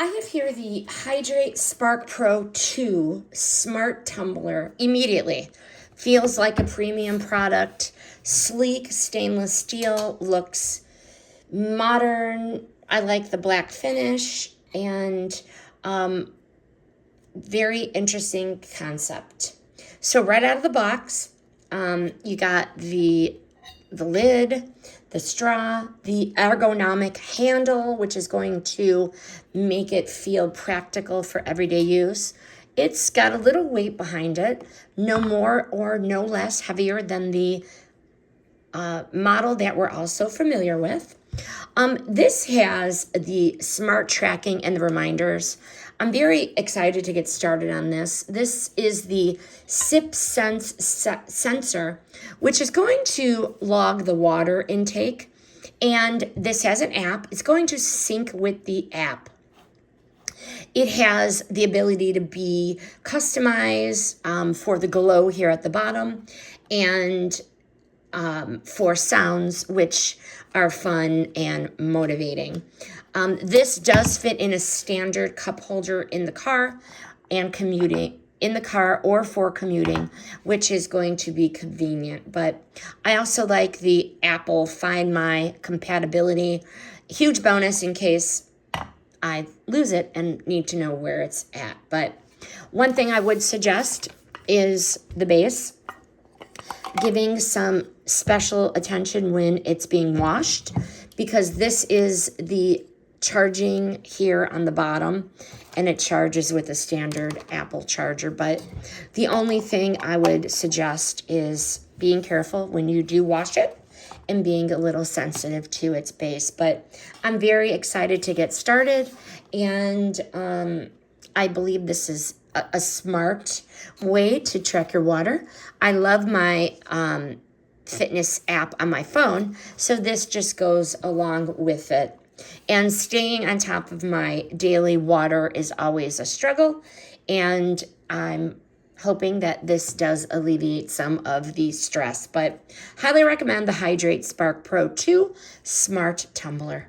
I have here the Hydrate Spark Pro 2 Smart Tumbler. Immediately feels like a premium product. Sleek stainless steel, looks modern. I like the black finish, and very interesting concept. So right out of the box, you got the lid, the straw, the ergonomic handle, which is going to make it feel practical for everyday use. It's got a little weight behind it, no more or no less heavier than the model that we're also familiar with. This has the smart tracking and the reminders. I'm very excited to get started on this. This is the SIP Sense sensor, which is going to log the water intake. And this has an app. It's going to sync with the app. It has the ability to be customized for the glow here at the bottom, and for sounds, which are fun and motivating. This does fit in a standard cup holder in the car and commuting, in the car or for commuting, which is going to be convenient. But I also like the Apple Find My compatibility. Huge bonus in case I lose it and need to know where it's at. But one thing I would suggest is the base, giving some special attention when it's being washed, because this is the charging here on the bottom, and it charges with a standard Apple charger. But the only thing I would suggest is being careful when you do wash it and being a little sensitive to its base. But I'm very excited to get started, and I believe this is a smart way to track your water. I love my fitness app on my phone, so this just goes along with it. And staying on top of my daily water is always a struggle, and I'm hoping that this does alleviate some of the stress. But highly recommend the Hydrate Spark Pro 2 Smart Tumbler.